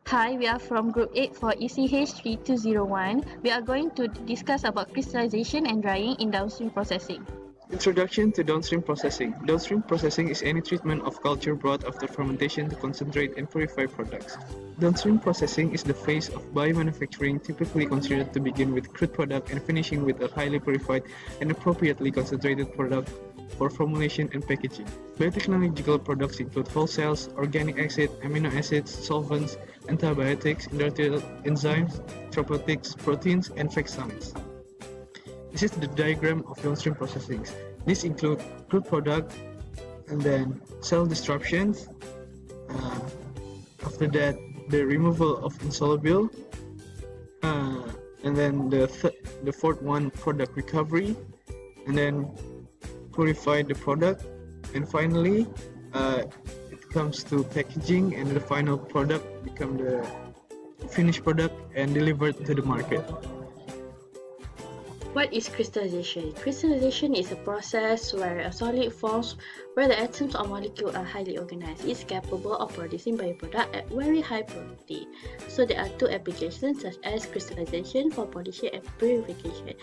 Hi, we are from Group 8 for ECH3201. We are going to discuss about crystallization and drying in downstream processing. Introduction to downstream processing. Downstream processing is any treatment of culture brought after fermentation to concentrate and purify products. Downstream processing is the phase of biomanufacturing typically considered to begin with crude product and finishing with a highly purified and appropriately concentrated product for formulation and packaging. Biotechnological products include whole cells, organic acid, amino acids, solvents, antibiotics, industrial enzymes, therapeutics, proteins, and fractionates. This is the diagram of downstream processing. These include crude product and then cell disruptions. After that, the removal of insoluble, and then the fourth one, product recovery, and then purify the product, and finally it comes to packaging, and the final product become the finished product and delivered to the market. What is crystallization? Crystallization is a process where a solid forms where the atoms or molecules are highly organized. It's capable of producing byproduct at very high purity. So there are two applications such as crystallization for polishing and purification.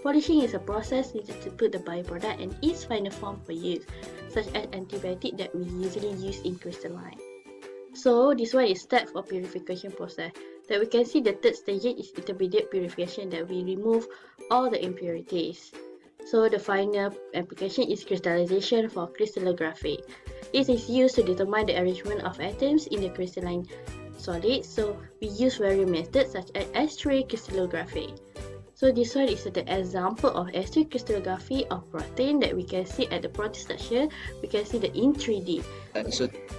Polishing is a process needed to put the byproduct in its final form for use, such as antibiotic that we usually use in crystalline. So this one is step for purification process. That we can see the third stage is intermediate purification, that we remove all the impurities. So the final application is crystallization for crystallography. It is used to determine the arrangement of atoms in the crystalline solid. So we use various methods such as S3 crystallography. So this one is the example of S3 crystallography of protein that we can see at the protein structure. We can see the in 3D.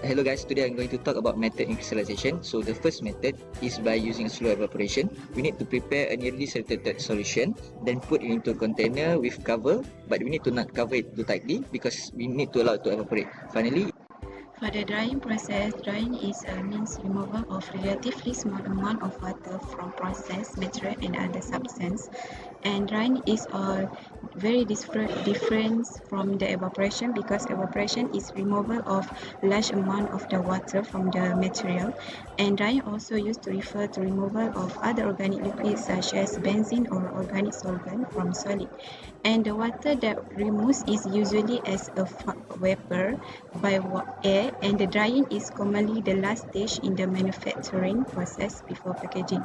Hello guys, today I'm going to talk about method in crystallization. So the first method is by using slow evaporation. We need to prepare a nearly saturated solution, then put it into a container with cover, but we need to not cover it too tightly because we need to allow it to evaporate. Finally, for the drying process, drying is a means removal of relatively small amount of water from processed material and other substance. And drying is very different from the evaporation, because evaporation is removal of large amount of the water from the material. And drying also used to refer to removal of other organic liquids such as benzene or organic solvent from solid. And the water that removes is usually as a vapor by air, and the drying is commonly the last stage in the manufacturing process before packaging.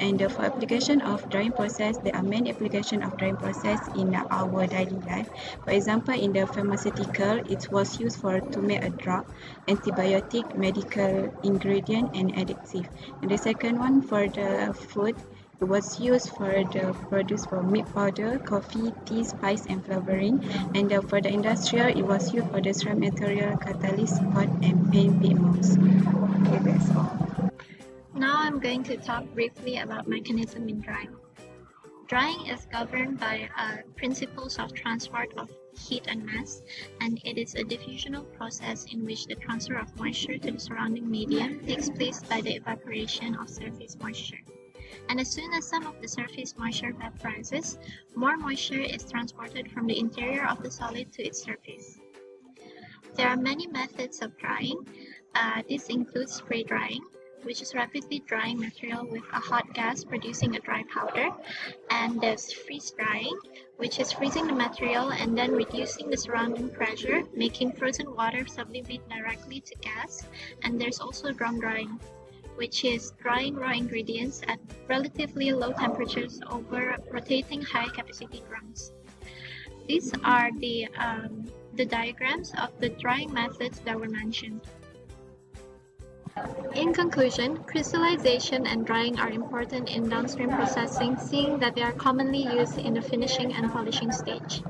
And for application of drying process, there are many applications of drying process in our daily life. For example, in the pharmaceutical, it was used to make a drug, antibiotic, medical ingredient, and additive. And the second one, for the food, it was used for the produce for milk powder, coffee, tea, spice, and flavoring. And for the industrial, it was used for the ceramic material, catalyst, pot, and paint pigments. Okay, that's all. Now I'm going to talk briefly about mechanism in drying. Drying is governed by principles of transport of heat and mass, and it is a diffusional process in which the transfer of moisture to the surrounding medium takes place by the evaporation of surface moisture. And as soon as some of the surface moisture vaporizes, more moisture is transported from the interior of the solid to its surface. There are many methods of drying. This includes spray drying, which is rapidly drying material with a hot gas producing a dry powder. And there's freeze drying, which is freezing the material and then reducing the surrounding pressure, making frozen water sublimate directly to gas. And there's also drum drying, which is drying raw ingredients at relatively low temperatures over rotating high capacity drums. These are the diagrams of the drying methods that were mentioned. In conclusion, crystallization and drying are important in downstream processing, seeing that they are commonly used in the finishing and polishing stage.